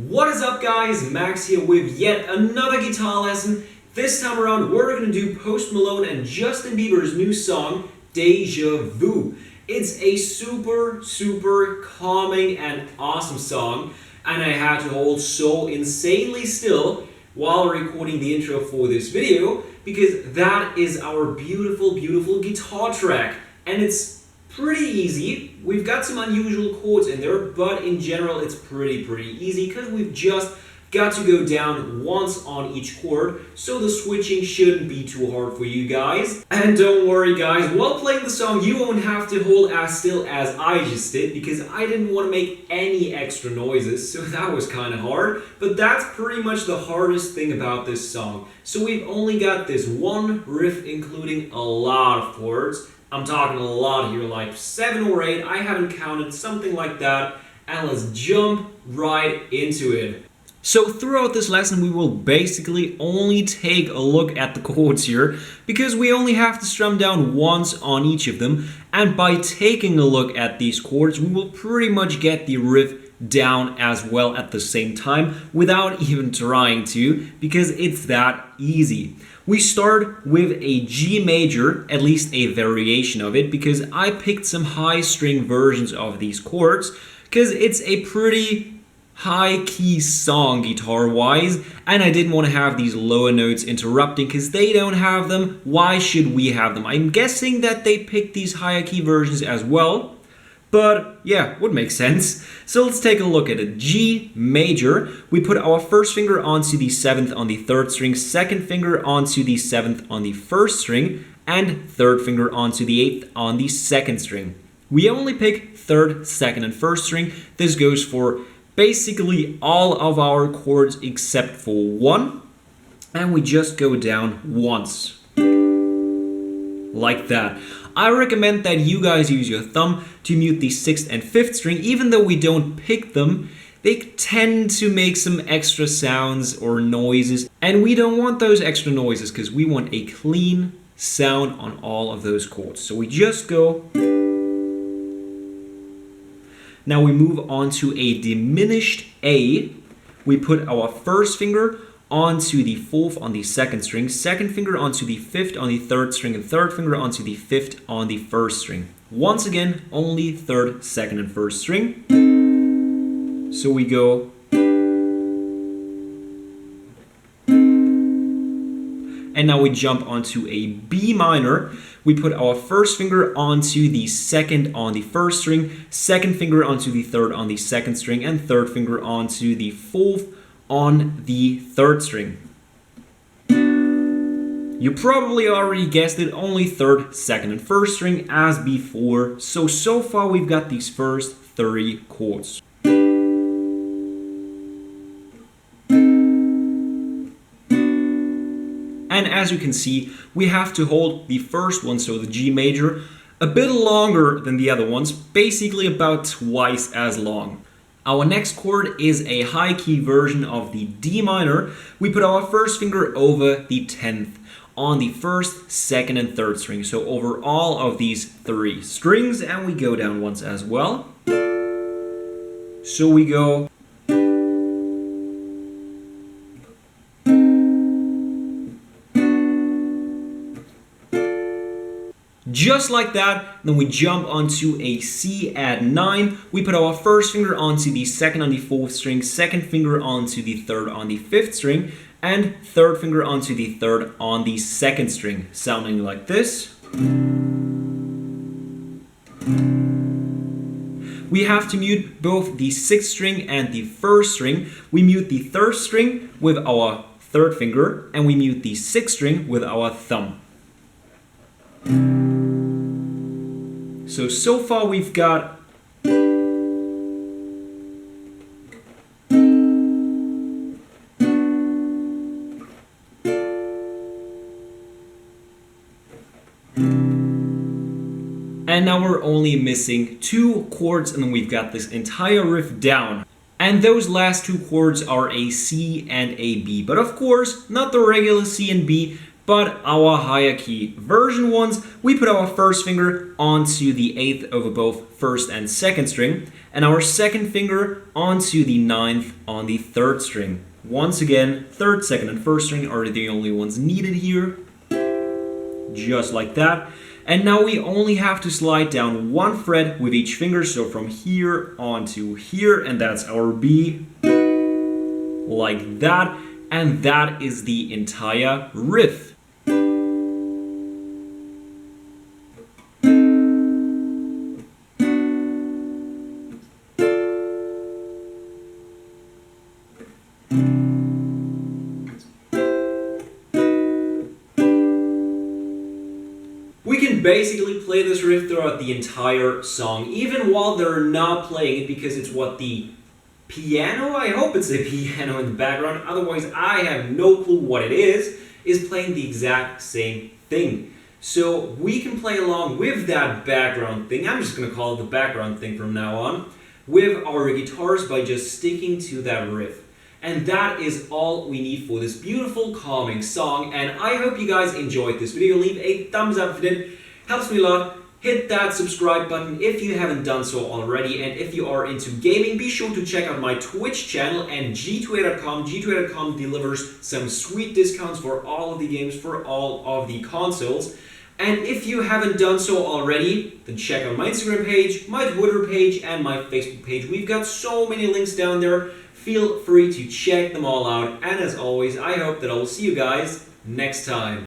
What is up guys, Max here with yet another guitar lesson. This time around we're going to do Post Malone and Justin Bieber's new song, Deja Vu. It's a super calming and awesome song, and I had to hold so insanely still while recording the intro for this video because that is our beautiful guitar track, and it's pretty easy. We've got some unusual chords in there, but in general it's pretty easy because we've just got to go down once on each chord, so the switching shouldn't be too hard for you guys. And don't worry guys, while playing the song you won't have to hold as still as I just did because I didn't want to make any extra noises, so that was kind of hard. But that's pretty much the hardest thing about this song. So we've only got this one riff including a lot of chords. I'm talking a lot here, like 7 or 8, I haven't counted, something like that. And let's jump right into it. So throughout this lesson we will basically only take a look at the chords here because we only have to strum down once on each of them, and by taking a look at these chords we will pretty much get the riff down as well at the same time without even trying to, because it's that easy. We start with a G major, at least a variation of it, because I picked some high string versions of these chords because it's a pretty high key song guitar wise, and I didn't want to have these lower notes interrupting because they don't have them. Why should we have them? I'm guessing that they picked these higher key versions as well, but yeah, would make sense. So let's take a look at a G major. We put our first finger onto the 7th on the 3rd string, second finger onto the 7th on the 1st string, and third finger onto the 8th on the 2nd string. We only pick 3rd, 2nd, and 1st string. This goes for basically all of our chords except for one, and we just go down once like that. I recommend that you guys use your thumb to mute the 6th and 5th string. Even though we don't pick them, they tend to make some extra sounds or noises, and we don't want those extra noises because we want a clean sound on all of those chords. So we just go. Now we move on to a diminished A. We put our first finger onto the 4th on the 2nd string, second finger onto the 5th on the 3rd string, and third finger onto the 5th on the 1st string. Once again, only 3rd, 2nd, and 1st string. So we go. And now we jump onto a B minor. We put our first finger onto the 2nd on the 1st string, second finger onto the 3rd on the 2nd string, and third finger onto the 4th on the 3rd string. You probably already guessed it, only 3rd, 2nd, and 1st string as before. So far we've got these first 3 chords. And as you can see, we have to hold the first one, so the G major, a bit longer than the other ones, basically about twice as long. Our next chord is a high key version of the D minor. We put our first finger over the 10th on the 1st, 2nd, and 3rd string, so over all of these 3 strings, and we go down once as well. So we go. Just like that, then we jump onto a C add 9. We put our first finger onto the 2nd on the 4th string, second finger onto the 3rd on the 5th string, and third finger onto the 3rd on the 2nd string, sounding like this. We have to mute both the 6th string and the 1st string. We mute the 3rd string with our 3rd finger, and we mute the 6th string with our thumb. So far we've got and now we're only missing 2 chords, and then we've got this entire riff down. And those last 2 chords are a C and a B, but of course not the regular C and B, but our higher key version ones. We put our first finger onto the 8th over both 1st and 2nd string, and our second finger onto the 9th on the 3rd string. Once again, 3rd, 2nd, and 1st string are the only ones needed here. Just like that. And now we only have to slide down 1 fret with each finger, so from here onto here, and that's our B, like that, and that is the entire riff. We can basically play this riff throughout the entire song, even while they're not playing it, because it's what the piano, I hope it's a piano in the background, otherwise I have no clue what it is playing the exact same thing. So we can play along with that background thing, I'm just going to call it the background thing from now on, with our guitars by just sticking to that riff. And that is all we need for this beautiful, calming song. And I hope you guys enjoyed this video. Leave a thumbs up if you did. Helps me a lot. Hit that subscribe button if you haven't done so already. And if you are into gaming, be sure to check out my Twitch channel and g2a.com. g2a.com delivers some sweet discounts for all of the games, for all of the consoles. And if you haven't done so already, then check out my Instagram page, my Twitter page, and my Facebook page. We've got so many links down there. Feel free to check them all out, and as always, I hope that I will see you guys next time.